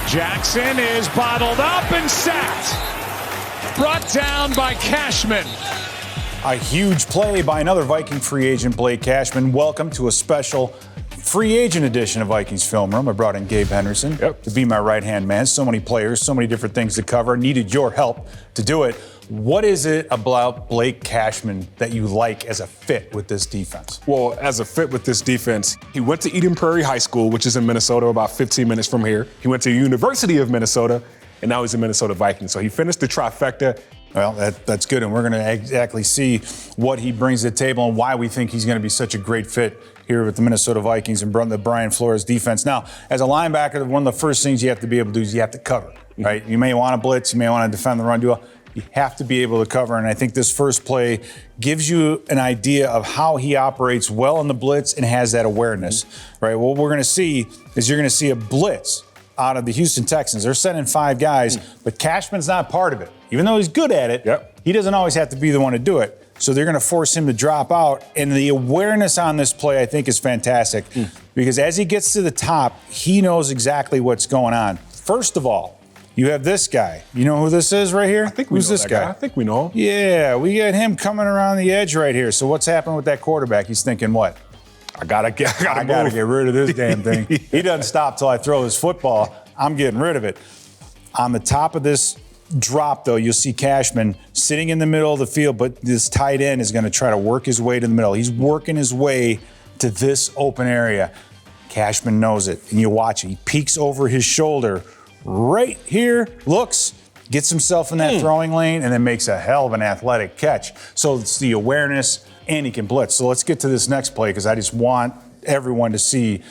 Jackson is bottled up and sacked. Brought down by Cashman. A huge play by another Viking free agent, Blake Cashman. Welcome to a special free agent edition of Vikings Film Room. I brought in Gabe Henderson to be my right-hand man. So many players, so many different things to cover. Needed your help to do it. What is it about Blake Cashman that you like as a fit with this defense? Well, as a fit with this defense, he went to Eden Prairie High School, which is in Minnesota, about 15 minutes from here. He went to the University of Minnesota, and now he's a Minnesota Viking. So he finished the trifecta. Well, that's good, and we're going to exactly see what he brings to the table and why we think he's going to be such a great fit here with the Minnesota Vikings and the Brian Flores defense. Now, as a linebacker, one of the first things you have to be able to do is you have to cover, right? You may want to blitz, you may want to defend the run duel. You have to be able to cover, and I think this first play gives you an idea of how he operates well in the blitz and has that awareness, right? What we're going to see is you're going to see a blitz out of the Houston Texans. They're sending 5 guys, but Cashman's not part of it. Even though he's good at it, he doesn't always have to be the one to do it. So they're going to force him to drop out, and the awareness on this play I think is fantastic because as he gets to the top, he knows exactly what's going on. First of all, you have this guy. You know who this is right here? I think we know this that guy. I think we know him. Yeah, we got him coming around the edge right here. So what's happened with that quarterback? He's thinking what? I gotta get rid of this damn thing. He doesn't stop till I throw this football. I'm getting rid of it. On the top of this drop, though, you'll see Cashman sitting in the middle of the field, but this tight end is going to try to work his way to the middle. He's working his way to this open area. Cashman knows it, and you watch it. He peeks over his shoulder right here, looks, gets himself in that throwing lane, and then makes a hell of an athletic catch. So it's the awareness, and he can blitz. So let's get to this next play because I just want everyone to see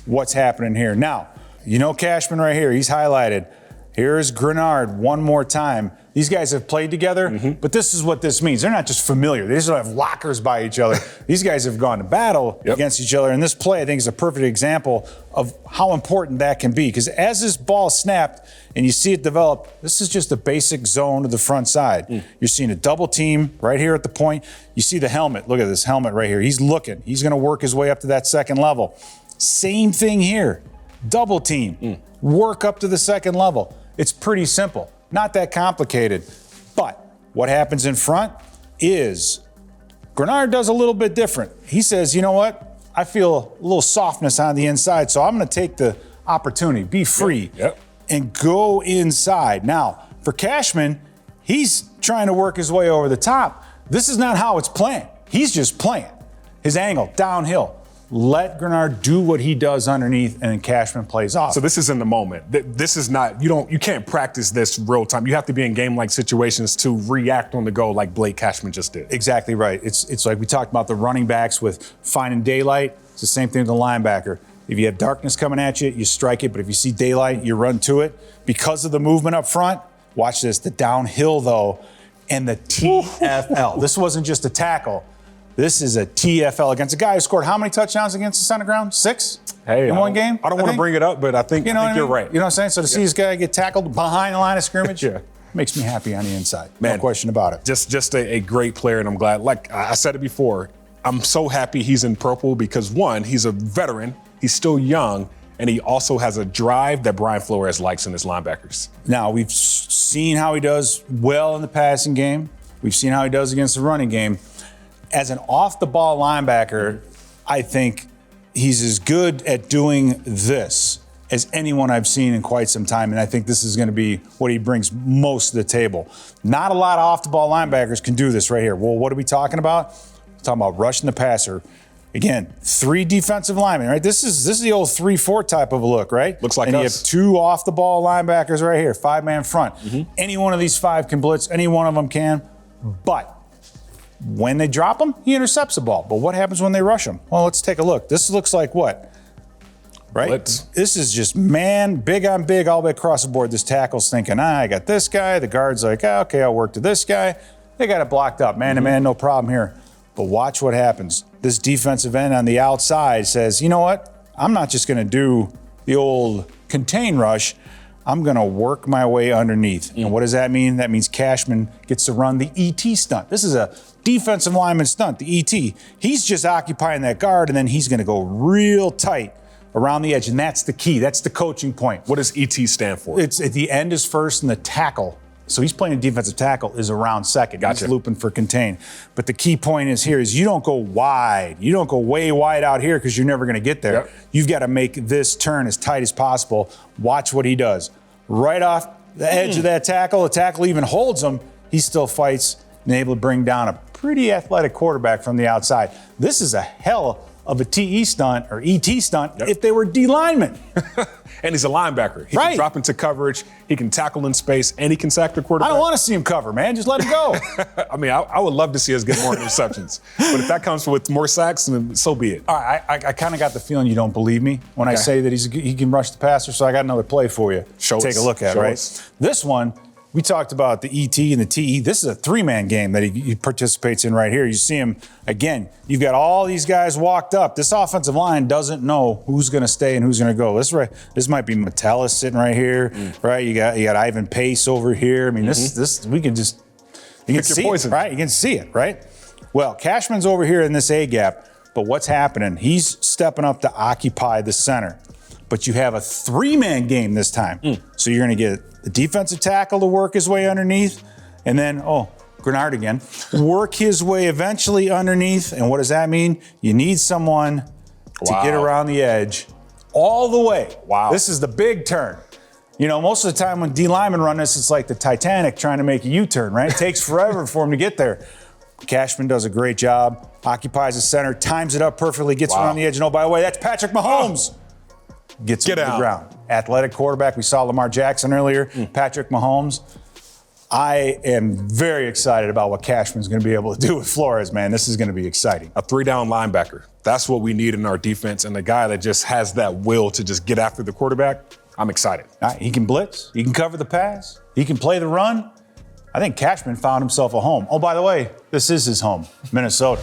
what's happening here. Now, you know Cashman right here. He's highlighted. Here's Grenard one more time. These guys have played together, but this is what this means. They're not just familiar. They just don't have lockers by each other. These guys have gone to battle against each other. And this play, I think, is a perfect example of how important that can be. Because as this ball snapped and you see it develop, this is just a basic zone to the front side. You're seeing a double team right here at the point. You see the helmet. Look at this helmet right here. He's looking. He's going to work his way up to that second level. Same thing here. Double team. Work up to the second level. It's pretty simple. Not that complicated. But what happens in front is Grenard does a little bit different. He says, you know what? I feel a little softness on the inside, so I'm going to take the opportunity, be free, and go inside. Now, for Cashman, he's trying to work his way over the top. This is not how it's playing. He's just playing. His angle, downhill. Let Grenard do what he does underneath, and then Cashman plays off. So this is in the moment. This is not, you can't practice this real time. You have to be in game-like situations to react on the go like Blake Cashman just did. Exactly right. It's like we talked about the running backs with finding daylight. It's the same thing with the linebacker. If you have darkness coming at you, you strike it, but if you see daylight, you run to it. Because of the movement up front, watch this, the downhill though, and the TFL. This wasn't just a tackle. This is a TFL against a guy who scored how many touchdowns against us on the ground? 6 in one game? I don't want to bring it up, but I think, you're right. You know what I'm saying? So to see this guy get tackled behind the line of scrimmage makes me happy on the inside. No question about it. Just a great player, and I'm glad. Like I said it before, I'm so happy he's in purple because, one, he's a veteran, he's still young, and he also has a drive that Brian Flores likes in his linebackers. Now, we've seen how he does well in the passing game. We've seen how he does against the running game. As an off-the-ball linebacker, I think he's as good at doing this as anyone I've seen in quite some time, and I think this is going to be what he brings most to the table. Not a lot of off-the-ball linebackers can do this right here. Well, what are we talking about? We're talking about rushing the passer. Again, 3 defensive linemen, right? This is the old 3-4 type of a look, right? Looks like and us. You have 2 off-the-ball linebackers right here, 5-man front. Any one of these 5 can blitz. Any one of them can, but when they drop him, he intercepts the ball. But what happens when they rush him? Well, let's take a look. This looks like what? Right? Blitz. This is just man, big on big, all the way across the board. This tackle's thinking, I got this guy. The guard's like, okay, I'll work to this guy. They got it blocked up. Man to man, no problem here. But watch what happens. This defensive end on the outside says, you know what? I'm not just going to do the old contain rush. I'm going to work my way underneath. And what does that mean? That means Cashman gets to run the ET stunt. This is a defensive lineman stunt, the ET. He's just occupying that guard, and then he's going to go real tight around the edge, and that's the key. That's the coaching point. What does ET stand for? It's at the end is first, and the tackle. So he's playing a defensive tackle is around second. Gotcha. He's looping for contain. But the key point is here is you don't go wide. You don't go way wide out here because you're never going to get there. Yep. You've got to make this turn as tight as possible. Watch what he does. Right off the edge of that tackle, the tackle even holds him. He still fights and able to bring down a pretty athletic quarterback from the outside. This is a hell of a TE stunt or ET stunt if they were D linemen. And he's a linebacker. He can drop into coverage, he can tackle in space, and he can sack the quarterback. I don't want to see him cover, man. Just let him go. I mean, I would love to see us get more interceptions. But if that comes with more sacks, then so be it. All right, I kind of got the feeling you don't believe me when I say that he can rush the passer, so I got another play for you. Take a look at, right? This one, we talked about the ET and the TE. This is a three-man game that he participates in right here. You see him, again, you've got all these guys walked up. This offensive line doesn't know who's going to stay and who's going to go. This might be Metellus sitting right here, right? You got Ivan Pace over here. I mean, this we can just, you can see it, right? You can see it, right? Well, Cashman's over here in this A-gap, but what's happening? He's stepping up to occupy the center. But you have a three-man game this time. So you're going to get the defensive tackle to work his way underneath, and then, Grenard again, work his way eventually underneath. And what does that mean? You need someone to get around the edge all the way. Wow. This is the big turn. You know, most of the time when D linemen run this, it's like the Titanic trying to make a U-turn, right? It takes forever for him to get there. Cashman does a great job, occupies the center, times it up perfectly, gets around the edge. And by the way, that's Patrick Mahomes. Gets him to the ground. Athletic quarterback. We saw Lamar Jackson earlier. Patrick Mahomes. I am very excited about what Cashman's going to be able to do with Flores, man. This is going to be exciting. A three-down linebacker. That's what we need in our defense. And the guy that just has that will to just get after the quarterback, I'm excited. He can blitz. He can cover the pass. He can play the run. I think Cashman found himself a home. Oh, by the way, this is his home, Minnesota.